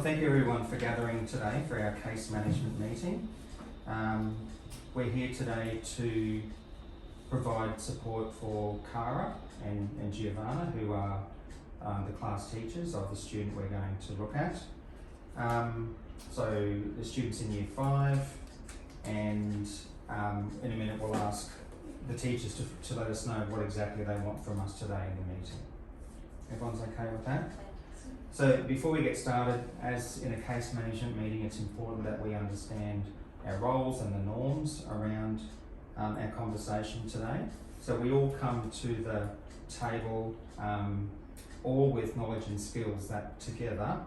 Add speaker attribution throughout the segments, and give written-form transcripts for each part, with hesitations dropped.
Speaker 1: thank you everyone for gathering today for our case management meeting. We're here today to provide support for Cara and Giovanna, who are the class teachers of the student we're going to look at. So the student's in Year 5, and in a minute we'll ask the teachers to let us know what exactly they want from us today in the meeting. Everyone's okay with that? So before we get started, as in a case management meeting, it's important that we understand our roles and the norms around our conversation today. So we all come to the table all with knowledge and skills that together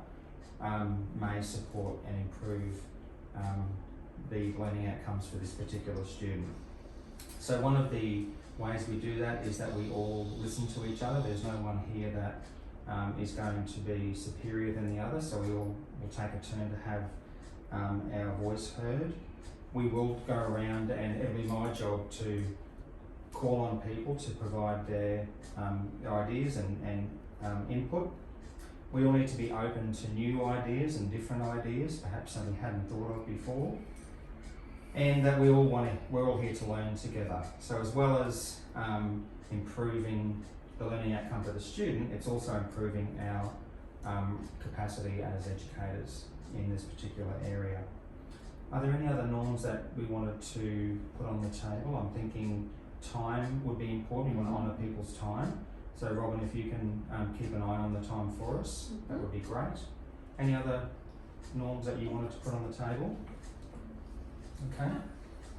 Speaker 1: may support and improve the learning outcomes for this particular student. So one of the ways we do that is that we all listen to each other. There's no one here that is going to be superior than the other, so we all will take a turn to have our voice heard. We will go around, and it'll be my job to call on people to provide their ideas and input. We all need to be open to new ideas and different ideas, perhaps something we hadn't thought of before, and that we're all here to learn together. So as well as improving the learning outcome for the student, it's also improving our capacity as educators in this particular area. Are there any other norms that we wanted to put on the table? I'm thinking time would be important. We want to honour people's time. So Robin, if you can keep an eye on the time for us, that would be great. Any other norms that you wanted to put on the table? Okay,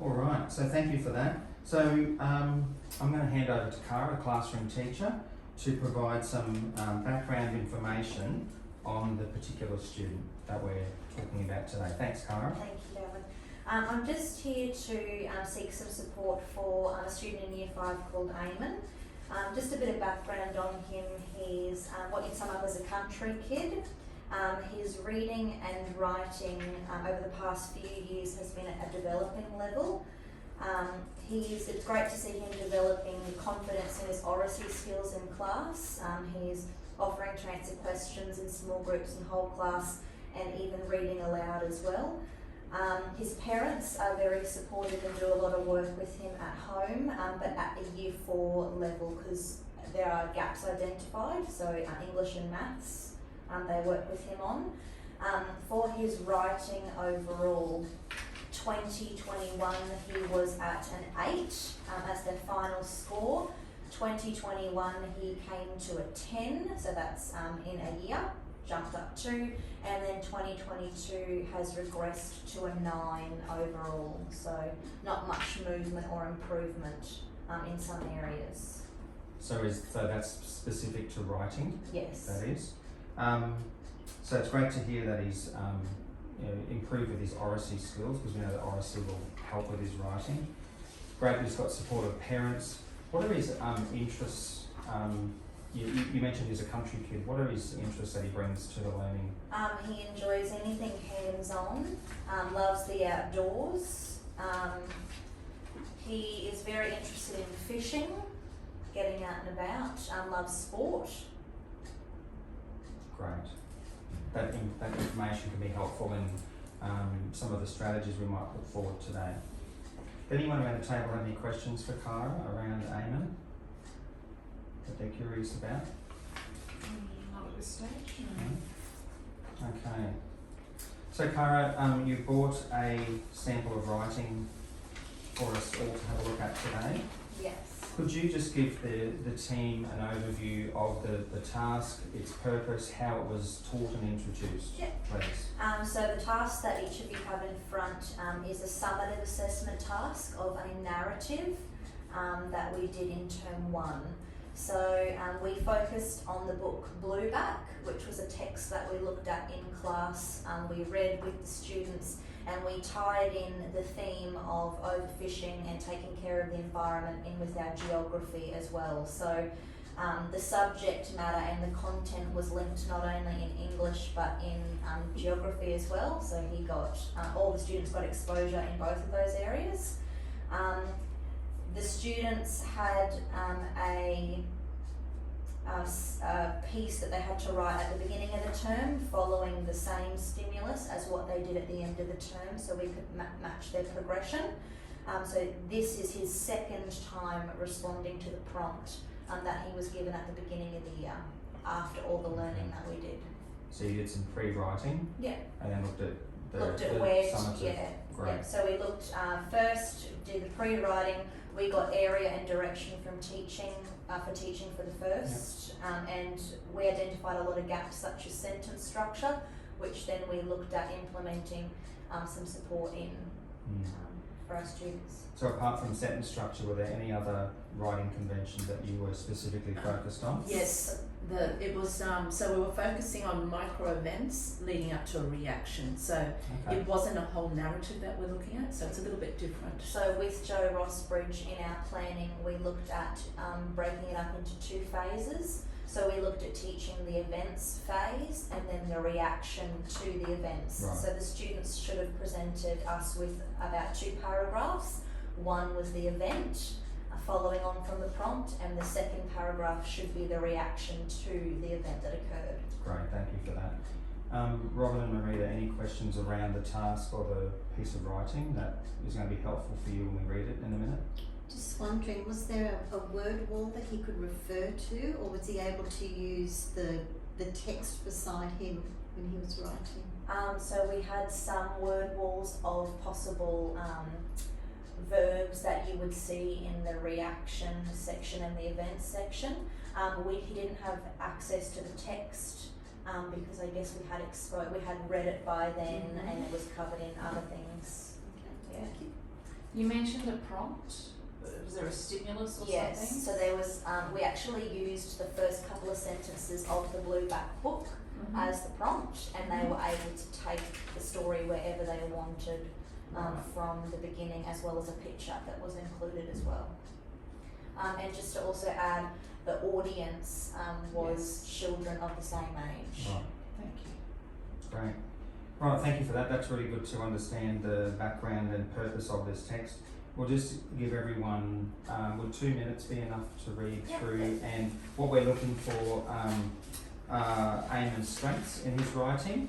Speaker 1: all right, so thank you for that. So I'm going to hand over to Cara, a classroom teacher, to provide some background information on the particular student that we're talking about today. Thanks, Cara.
Speaker 2: Thank you, Gavin. I'm just here to seek some support for a student in Year 5 called Eamon. Just a bit of background on him. He's what you'd sum up as a country kid. His reading and writing over the past few years has been at a developing level. It's great to see him developing confidence in his oracy skills in class. He's offering to answer questions in small groups and whole class, and even reading aloud as well. His parents are very supportive and do a lot of work with him at home, but at the Year 4 level, because there are gaps identified, so English and maths they work with him on. For his writing overall, 2021 he was at an 8 as the final score. 2021 he came to a 10, so that's in a year, jumped up 2, and then 2022 has regressed to a 9 overall, so not much movement or improvement in some areas.
Speaker 1: So that's specific to writing?
Speaker 2: Yes.
Speaker 1: That is. So it's great to hear that he's improved with his oracy skills, because we know that oracy will help with his writing. Great that he's got support of parents. What are his interests? You mentioned he's a country kid. What are his interests that he brings to the learning?
Speaker 2: He enjoys anything hands-on, loves the outdoors. He is very interested in fishing, getting out and about, loves sport.
Speaker 1: Great. That information can be helpful in some of the strategies we might put forward today. Anyone around the table have any questions for Cara around Eamon that they're curious about?
Speaker 3: Not at this stage.
Speaker 1: No? Okay. So Cara, you brought a sample of writing for us all to have a look at today.
Speaker 2: Yes.
Speaker 1: Could you just give the team an overview of the task, its purpose, how it was taught and introduced, please?
Speaker 2: So the task that each of you have in front is a summative assessment task of a narrative that we did in Term 1. So we focused on the book Blueback, which was a text that we looked at in class. We read with the students, and we tied in the theme of overfishing and taking care of the environment in with our geography as well. So the subject matter and the content was linked not only in English but in geography as well. So all the students got exposure in both of those areas. The students had piece that they had to write at the beginning of the term, following the same stimulus as what they did at the end of the term, so we could match their progression. So this is his second time responding to the prompt that he was given at the beginning of the year, after all the learning that we did.
Speaker 1: So you did some pre-writing
Speaker 2: Yeah.
Speaker 1: and then looked at
Speaker 2: Looked at where,
Speaker 1: summative.
Speaker 2: yeah.
Speaker 1: Great.
Speaker 2: Yeah, so we looked first, did the pre-writing, we got area and direction from teaching, for the first, and we identified a lot of gaps such as sentence structure, which then we looked at implementing some support in for our students.
Speaker 1: So apart from sentence structure, were there any other writing conventions that you were specifically focused on?
Speaker 4: Yes, it was so we were focusing on micro events leading up to a reaction. So
Speaker 1: Okay.
Speaker 4: it wasn't a whole narrative that we're looking at, so it's a little bit different.
Speaker 2: So with Joe Rossbridge in our planning, we looked at breaking it up into two phases. So we looked at teaching the events phase and then the reaction to the events.
Speaker 1: Right.
Speaker 2: So the students should have presented us with about 2 paragraphs. One was the event, following on from the prompt, and the second paragraph should be the reaction to the event that occurred.
Speaker 1: Great, thank you for that. Robin and Marita, any questions around the task or the piece of writing that is going to be helpful for you when we read it in a minute?
Speaker 5: Just wondering, was there a word wall that he could refer to, or was he able to use the text beside him when he was writing?
Speaker 2: So we had some word walls of possible verbs that you would see in the reaction section and the events section. He didn't have access to the text because I guess we had read it by then and it was covered in other things.
Speaker 5: Okay,
Speaker 2: Yeah.
Speaker 5: thank you.
Speaker 3: You mentioned a prompt. Was there a stimulus or
Speaker 2: Yes,
Speaker 3: something?
Speaker 2: so there was, we actually used the first couple of sentences of the Blue Back book as the prompt, and they were able to take the story wherever they wanted from the beginning, as well as a picture that was included as well. And just to also add, the audience was children of the same age.
Speaker 1: Right,
Speaker 3: Thank you.
Speaker 1: great. Right, thank you for that. That's really good to understand the background and purpose of this text. We'll just give everyone, will 2 minutes be enough to read
Speaker 2: Yep.
Speaker 1: through? And what we're looking for, Eamon's strengths in his writing,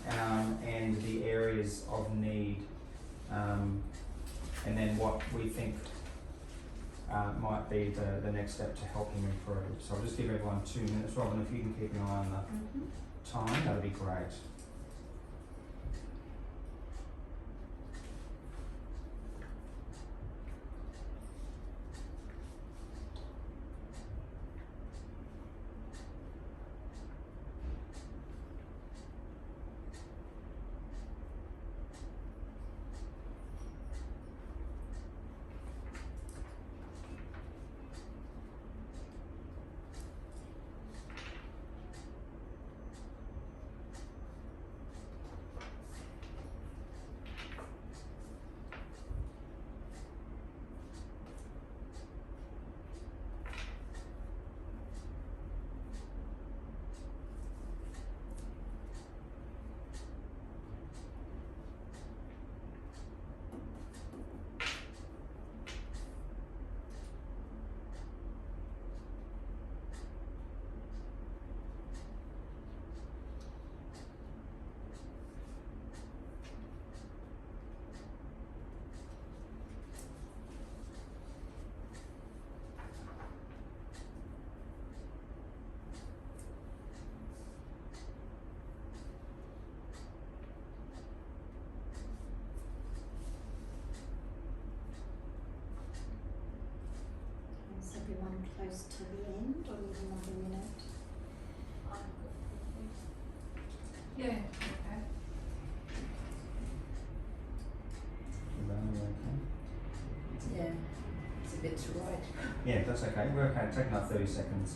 Speaker 1: and the areas of need, and then what we think might be the next step to help him improve. So I'll just give everyone 2 minutes. Robin, if you can keep an eye on the time, that'd be great.
Speaker 5: Is everyone close to the end, or need another minute?
Speaker 3: Yeah, okay.
Speaker 1: Elaine, you okay?
Speaker 4: Yeah, it's a bit to write.
Speaker 1: Yeah, that's okay. We're okay. Take another 30 seconds.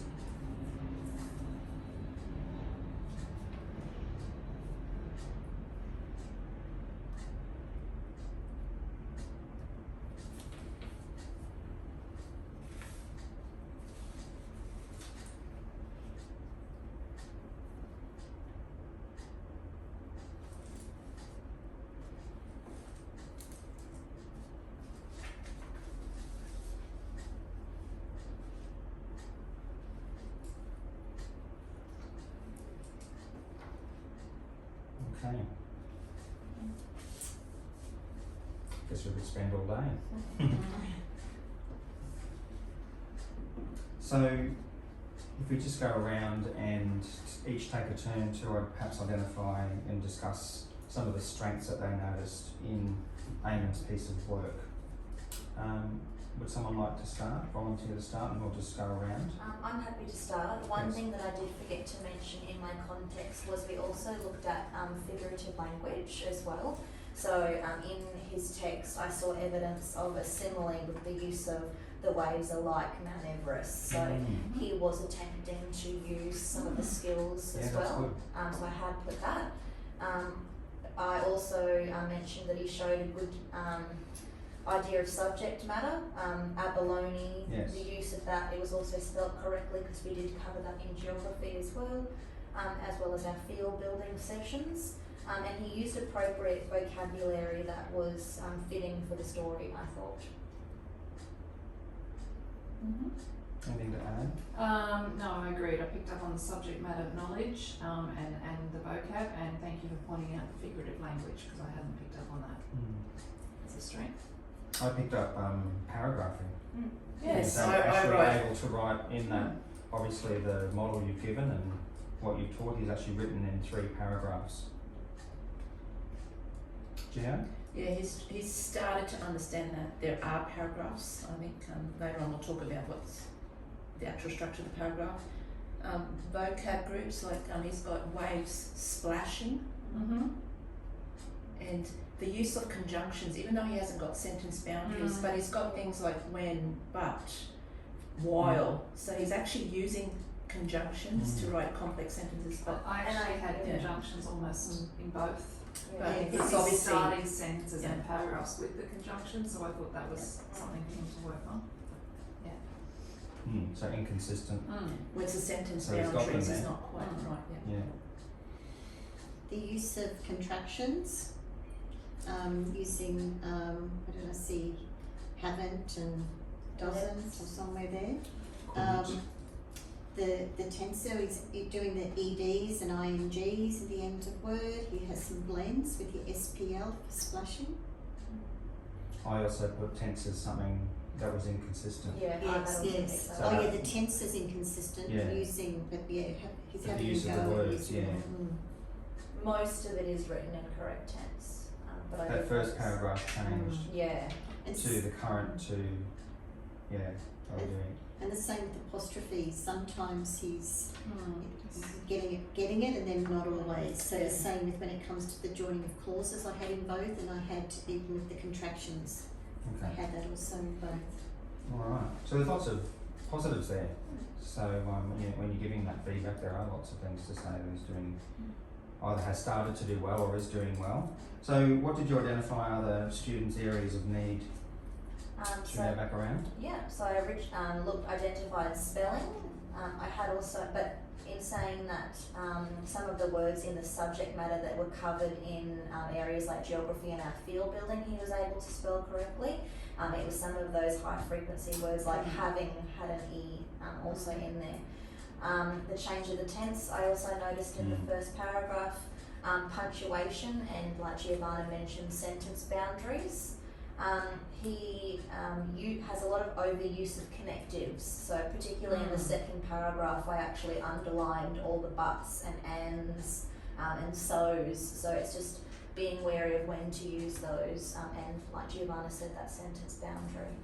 Speaker 1: Okay. Guess we could spend all day. So, if we just go around and each take a turn to perhaps identify and discuss some of the strengths that they noticed in Eamon's piece of work. Would someone like to start, volunteer to start, and we'll just go around?
Speaker 2: I'm happy to start. One
Speaker 1: Yes.
Speaker 2: thing that I did forget to mention in my context was we also looked at figurative language as well. So in his text, I saw evidence of a simile with the use of the waves are like Mount Everest. So he was attempting to use some of the skills
Speaker 1: Yeah,
Speaker 2: as
Speaker 1: that's
Speaker 2: well.
Speaker 1: good.
Speaker 2: So I had put that. I also mentioned that he showed a good idea of subject matter. Abalone,
Speaker 1: Yes.
Speaker 2: the use of that, it was also spelled correctly because we did cover that in geography as well as our field building sessions. And he used appropriate vocabulary that was fitting for the story, I thought.
Speaker 1: Anything to add?
Speaker 3: No, I agreed. I picked up on the subject matter knowledge and the vocab, and thank you for pointing out the figurative language because I hadn't picked up on that. It's a strength.
Speaker 1: I picked up paragraphing.
Speaker 4: Yes,
Speaker 1: So
Speaker 4: I
Speaker 1: actually
Speaker 4: wrote.
Speaker 1: able to write in that, obviously the model you've given and what you've taught, he's actually written in 3 paragraphs. Do you know?
Speaker 4: Yeah, he's started to understand that there are paragraphs. I think later on we'll talk about what's the actual structure of the paragraph. Vocab groups, like he's got waves splashing, and the use of conjunctions, even though he hasn't got sentence boundaries, but he's got things like when, but, while. So he's actually using conjunctions to write complex sentences, but
Speaker 3: I actually had
Speaker 4: yeah.
Speaker 3: conjunctions almost in both.
Speaker 4: But
Speaker 2: Yeah.
Speaker 4: it's
Speaker 3: It's
Speaker 4: obviously-
Speaker 3: starting sentences and
Speaker 4: Yeah.
Speaker 3: paragraphs with the conjunctions, so I thought that was something for him to work on.
Speaker 1: So inconsistent.
Speaker 4: with the sentence
Speaker 1: So he's got
Speaker 4: boundaries
Speaker 1: them
Speaker 4: is
Speaker 1: there.
Speaker 4: not quite right. Yeah.
Speaker 1: Yeah.
Speaker 5: The use of contractions, using, what did I see, haven't and doesn't or somewhere there.
Speaker 1: Couldn't.
Speaker 5: The tensor is doing the EDs and INGs at the end of word. He has some blends with your SPL for splashing.
Speaker 1: I also put tense as something that was inconsistent.
Speaker 2: Yeah, I
Speaker 5: Yes,
Speaker 2: don't
Speaker 5: yes.
Speaker 2: think
Speaker 1: So
Speaker 5: Oh yeah,
Speaker 1: that-
Speaker 5: the tense is inconsistent
Speaker 1: Yeah.
Speaker 5: using, but yeah, he's
Speaker 1: But the
Speaker 5: having
Speaker 1: use
Speaker 5: a
Speaker 1: of
Speaker 5: go
Speaker 1: the
Speaker 5: at
Speaker 1: words,
Speaker 5: using
Speaker 1: yeah.
Speaker 5: them.
Speaker 2: Most of it is written in correct tense. But I
Speaker 1: That
Speaker 2: did
Speaker 1: first
Speaker 2: notice-
Speaker 1: paragraph changed
Speaker 2: Yeah.
Speaker 5: And
Speaker 1: to the current to, yeah, I'll do it.
Speaker 5: And the same with apostrophes. Sometimes he's getting it, and then not always. So
Speaker 2: Yeah.
Speaker 5: the same with when it comes to the joining of clauses. I had in both, and I had even with the contractions. I
Speaker 1: Okay.
Speaker 5: had that also in both.
Speaker 1: Alright, so there's lots of positives there. So when you're giving that feedback, there are lots of things to say that he's doing, either has started to do well or is doing well. So what did you identify are the students' areas of need? Should we go back around?
Speaker 2: Yeah, so I identified spelling. I had also, but in saying that some of the words in the subject matter that were covered in areas like geography and our field building, he was able to spell correctly. It was some of those high frequency words like having had an E also in there. The change of the tense, I also noticed in the first paragraph, punctuation and like Giovanna mentioned, sentence boundaries. He has a lot of overuse of connectives, so particularly in the second paragraph I actually underlined all the buts and ands and so's, so it's just being wary of when to use those and like Giovanna said, that sentence boundary.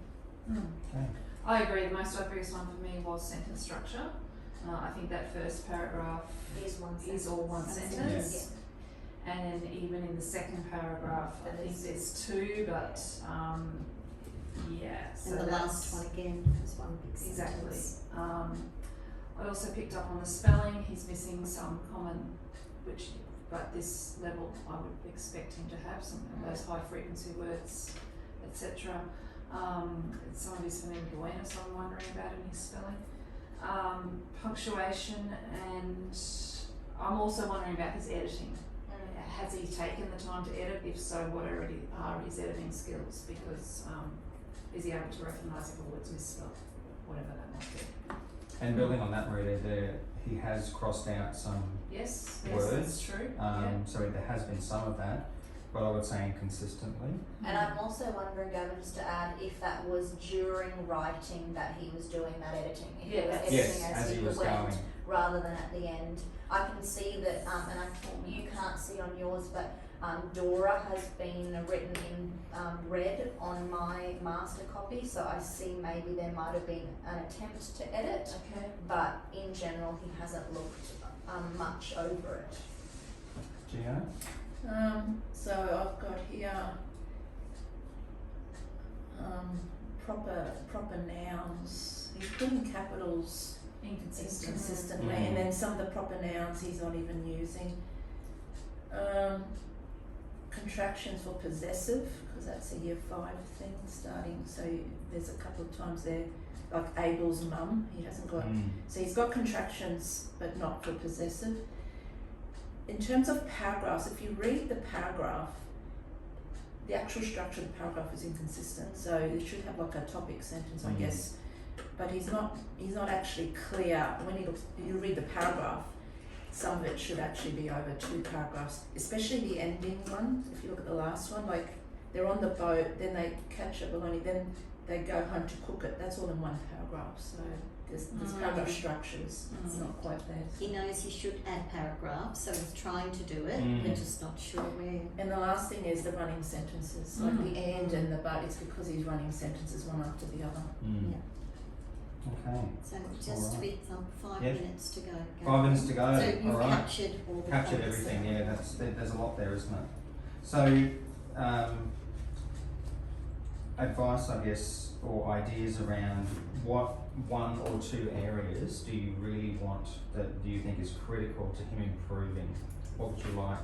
Speaker 1: Okay.
Speaker 3: I agree, the most obvious one for me was sentence structure. I think that first paragraph
Speaker 2: Is one sentence.
Speaker 3: is all one
Speaker 2: That's it.
Speaker 3: sentence. And even in the second paragraph, I think there's 2, but yeah. So
Speaker 5: And the
Speaker 3: that's-
Speaker 5: last one again was one big
Speaker 3: Exactly.
Speaker 5: sentence.
Speaker 3: I also picked up on the spelling. He's missing some common, but this level I would expect him to have some of those high frequency words, etc. Some of his phonemic so I'm wondering about in his spelling. Punctuation, and I'm also wondering about his editing. Has he taken the time to edit? If so, what already are his editing skills? Because is he able to recognise if a word's misspelled, whatever that might be?
Speaker 1: And building on that, Maria, he has crossed out some,
Speaker 3: Yes,
Speaker 1: Words,
Speaker 3: that's true.
Speaker 1: so there has been some of that, but I would say inconsistently.
Speaker 2: And I'm also wondering, Gavin, just to add, if that was during writing that he was doing that editing, if
Speaker 3: Yeah,
Speaker 2: he was
Speaker 3: that's-
Speaker 2: editing
Speaker 1: Yes, as he was
Speaker 2: went,
Speaker 1: going.
Speaker 2: rather than at the end. I can see that, you can't see on yours, but Dora has been written in red on my master copy, so I see maybe there might have been an attempt to edit,
Speaker 3: Okay.
Speaker 2: but in general he hasn't looked much over it.
Speaker 1: Gio?
Speaker 4: So I've got here, proper nouns, he's putting capitals
Speaker 3: Inconsistent.
Speaker 4: consistently,
Speaker 1: Mm.
Speaker 4: and then some of the proper nouns he's not even using. Contractions for possessive, because that's a year 5 thing starting, so there's a couple of times there, like Abel's mum, he hasn't got, so he's got contractions but not for possessive. In terms of paragraphs, if you read the paragraph, the actual structure of the paragraph is inconsistent, so it should have like a topic sentence, I guess, but he's not actually clear. When you read the paragraph, some of it should actually be over 2 paragraphs, especially the ending one. If you look at the last one, like they're on the boat, then they catch a baloney, then they go home to cook it. That's all in 1 paragraph. So this paragraph structure is not quite there.
Speaker 5: He knows he should add paragraphs, so he's trying to do it,
Speaker 1: Mm.
Speaker 5: we're just not sure where.
Speaker 4: And the last thing is the running sentences, like the and the but. It's because he's running sentences one after the other.
Speaker 5: Yeah.
Speaker 1: Okay.
Speaker 5: So just
Speaker 1: Alright.
Speaker 5: with 5
Speaker 1: Yep.
Speaker 5: minutes to go.
Speaker 1: 5 minutes to go.
Speaker 5: So you've
Speaker 1: All right.
Speaker 5: captured all the
Speaker 1: Captured
Speaker 5: points
Speaker 1: everything.
Speaker 5: there.
Speaker 1: Yeah, there's a lot there, isn't it? So, advice, I guess, or ideas around what 1 or 2 areas do you really want that do you think is critical to him improving? What would you like?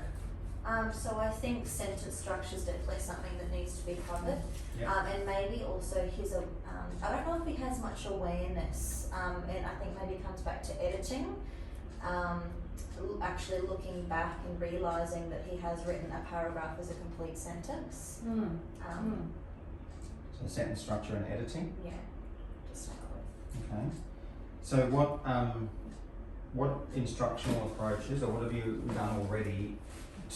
Speaker 2: So I think sentence structure is definitely something that needs to be covered.
Speaker 1: Yeah.
Speaker 2: And maybe also his, I don't know if he has much awareness, and I think maybe it comes back to editing. Actually looking back and realising that he has written a paragraph as a complete sentence.
Speaker 1: So sentence structure and editing.
Speaker 2: Yeah, just start with.
Speaker 1: Okay. So what instructional approaches or what have you done already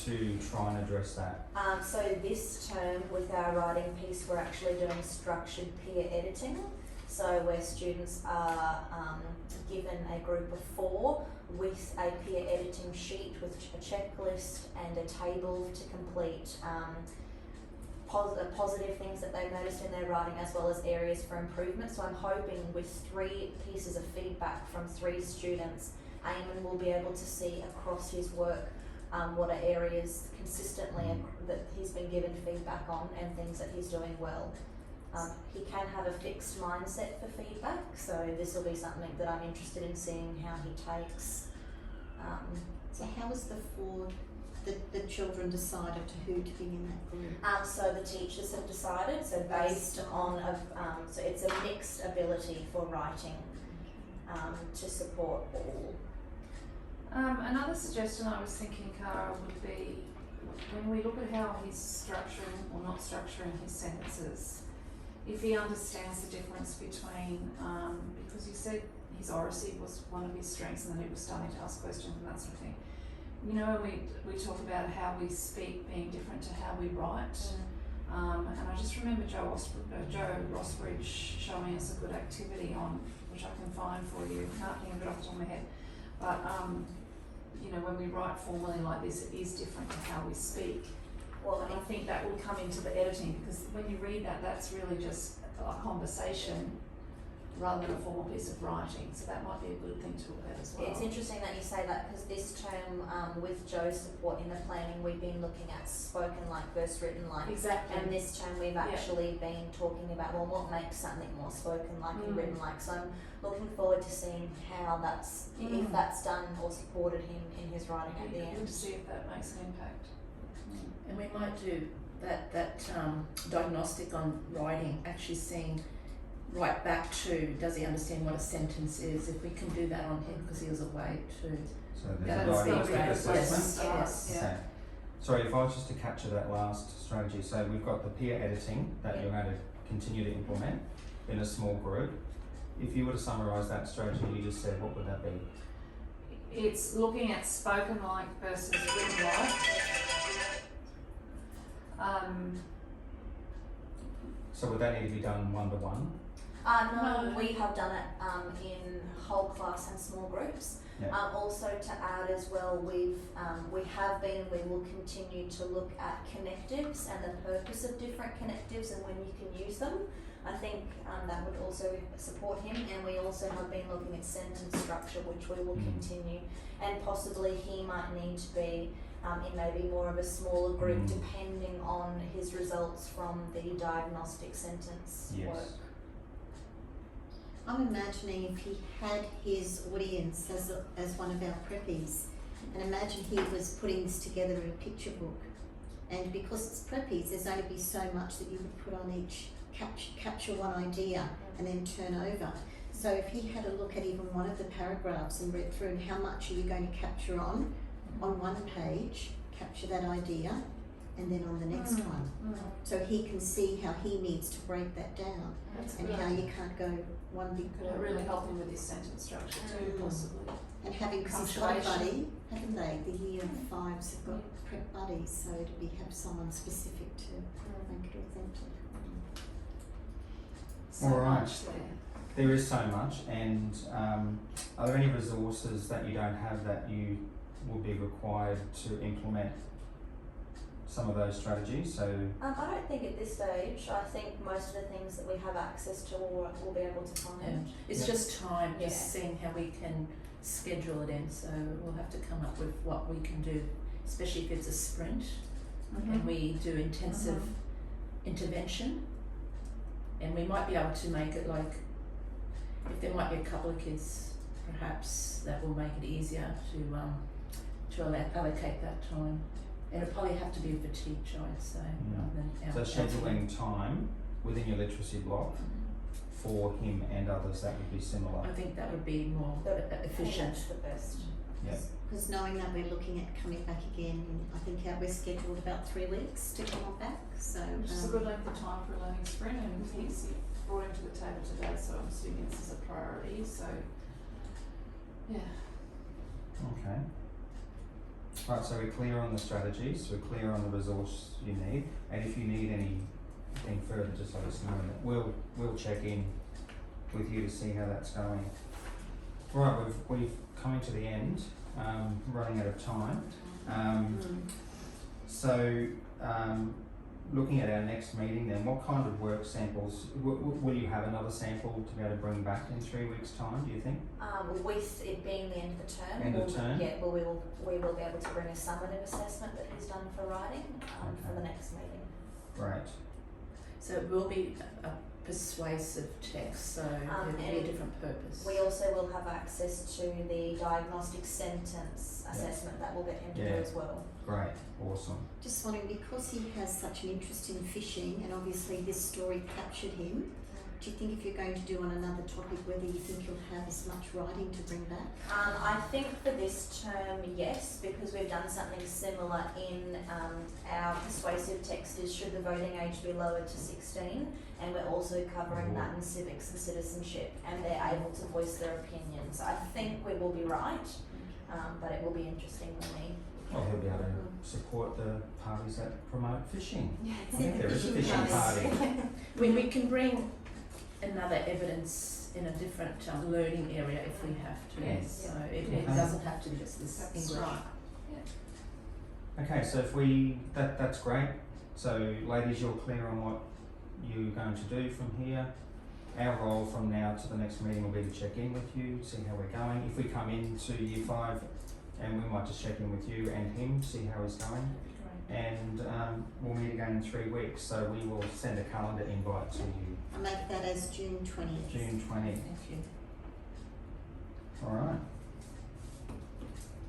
Speaker 1: to try and address that?
Speaker 2: So this term with our writing piece, we're actually doing structured peer editing. So where students are given a group of 4 with a peer editing sheet with a checklist and a table to complete, positive things that they've noticed in their writing as well as areas for improvement. So I'm hoping with 3 pieces of feedback from 3 students, Eamon will be able to see across his work what are areas consistently that he's been given feedback on and things that he's doing well. He can have a fixed mindset for feedback, so this will be something that I'm interested in seeing how he takes.
Speaker 5: So how was the children decided to who to be in that group?
Speaker 2: So the teachers have decided, so based on, so it's a mixed ability for writing to support all.
Speaker 3: Another suggestion I was thinking, Cara, would be when we look at how he's structuring or not structuring his sentences, if he understands the difference between, because you said his oracy was one of his strengths and that he was starting to ask questions and that sort of thing. You know, we talk about how we speak being different to how we write. And I just remember Joe Rossbridge showing us a good activity on, which I can find for you, can't think of it off the top of my head. But, you know, when we write formally like this, it is different to how we speak.
Speaker 2: Well,
Speaker 3: And I think that will come into the editing, because when you read that, that's really just a conversation rather than a formal piece of writing. So that might be a good thing to look at as well.
Speaker 2: it's interesting that you say that, because this term, with Joe's support in the planning, we've been looking at spoken like versus written like.
Speaker 3: Exactly.
Speaker 2: And this term we've actually been talking about, well, what makes something more spoken like and written like. So I'm looking forward to seeing how that's, if that's done or supported him in his writing at the
Speaker 3: Good
Speaker 2: end.
Speaker 3: to see if that makes an impact.
Speaker 4: And we might do that diagnostic on writing, actually seeing right back to, does he understand what a sentence is? If we can do that on him because he was away too.
Speaker 1: So
Speaker 4: Yeah,
Speaker 1: there's a
Speaker 4: that's
Speaker 1: diagnostic
Speaker 4: great.
Speaker 1: assessment.
Speaker 4: Yes.
Speaker 3: Yeah.
Speaker 1: Okay. Sorry, if I was just to capture that last strategy, so we've got the peer editing that you're going to continue to implement in a small group. If you were to summarise that strategy you just said, what would that be?
Speaker 3: it's looking at spoken like versus written like.
Speaker 1: So would that need to be done one-to-one?
Speaker 2: No,
Speaker 3: No.
Speaker 2: we have done it in whole class and small groups.
Speaker 1: Yeah.
Speaker 2: Also to add as well, we have been, we will continue to look at connectives and the purpose of different connectives and when you can use them. I think that would also support him, and we also have been looking at sentence structure, which we will continue, and possibly he might need to be in maybe more of a smaller group depending on his results from the diagnostic sentence
Speaker 1: Yes.
Speaker 2: work.
Speaker 5: I'm imagining if he had his audience as one of our preppies, and imagine he was putting this together in a picture book, and because it's preppies, there's only be so much that you would put on each, capture one idea and then turn over. So if he had a look at even one of the paragraphs and read through and how much are you going to capture on one page, capture that idea, and then on the next one. So he can see how he needs to break that down
Speaker 3: That's a
Speaker 5: and
Speaker 3: good
Speaker 5: how
Speaker 3: idea.
Speaker 5: you can't go one big
Speaker 3: Could it really help him with his sentence structure too, possibly?
Speaker 5: And having, because he's got a
Speaker 3: Punctuation.
Speaker 5: buddy, haven't they? The year fives have got prep buddies, so it'd be have someone specific to make it authentic.
Speaker 3: So
Speaker 1: All right.
Speaker 3: much there.
Speaker 1: There is so much, and are there any resources that you don't have that you will be required to implement some of those strategies? So
Speaker 2: I don't think at this stage. I think most of the things that we have access to we'll be able to find.
Speaker 4: Yeah. It's
Speaker 1: Yeah.
Speaker 4: just time,
Speaker 2: Yeah.
Speaker 4: just seeing how we can schedule it in, so we'll have to come up with what we can do, especially if it's a sprint and we do intensive intervention. And we might be able to make it like, if there might be a couple of kids, perhaps that will make it easier to allocate that time. And it'll probably have to be with a teacher, I'd say, rather than
Speaker 1: so
Speaker 4: our
Speaker 1: scheduling time within your literacy block for him and others, that would be similar.
Speaker 4: I think that would be more efficient.
Speaker 2: That's the best.
Speaker 1: Yeah.
Speaker 5: Because knowing that we're looking at coming back again, I think we're scheduled about 3 weeks to come on back, so.
Speaker 3: Which is a good length of time for a learning sprint, and he's brought him to the table today, so I'm assuming this is a priority, so, yeah.
Speaker 1: Okay. Right, so we're clear on the strategies, we're clear on the resource you need, and if you need anything further, just let us know, and we'll check in with you to see how that's going. Right, we've coming to the end, running out of time. So, looking at our next meeting then, what kind of work samples, will you have another sample to be able to bring back in 3 weeks' time, do you think?
Speaker 2: With it being the end of the term,
Speaker 1: End of term?
Speaker 2: yeah, we will be able to bring a summative assessment that he's done for writing for the next meeting.
Speaker 1: Great.
Speaker 4: So it will be a persuasive text, so it will be a
Speaker 2: and
Speaker 4: different purpose.
Speaker 2: We also will have access to the diagnostic sentence assessment that we'll get him to do
Speaker 1: Yeah.
Speaker 2: as well.
Speaker 1: Great, awesome.
Speaker 5: Just wondering, because he has such an interest in fishing, and obviously this story captured him, do you think if you're going to do on another topic, whether you think you'll have as much writing to bring back?
Speaker 2: I think for this term, yes, because we've done something similar in our persuasive text is should the voting age be lowered to 16, and we're also covering that in civics and citizenship, and they're able to voice their opinions. I think we will be right, but it will be interesting for me.
Speaker 1: Well, he'll be able to support the parties that promote fishing.
Speaker 2: Yeah,
Speaker 1: I think there is a fishing party.
Speaker 4: We can bring another evidence in a different learning area if we have to.
Speaker 1: Yes.
Speaker 4: So it
Speaker 1: Okay.
Speaker 4: doesn't have to be just this
Speaker 3: That's
Speaker 4: English.
Speaker 3: right.
Speaker 1: Okay, so if that's great. So ladies, you're clear on what you're going to do from here. Our role from now to the next meeting will be to check in with you, see how we're going. If we come into year 5, and we might just check in with you and him, see how he's going. And we'll meet again in 3 weeks, so we will send a calendar invite to you,
Speaker 5: I make that as June 20th.
Speaker 1: June 20.
Speaker 4: Thank you.
Speaker 1: Alright,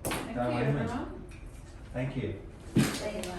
Speaker 3: Thank
Speaker 1: Go
Speaker 3: you,
Speaker 1: Amy.
Speaker 3: everyone.
Speaker 1: thank you.
Speaker 2: Thank you.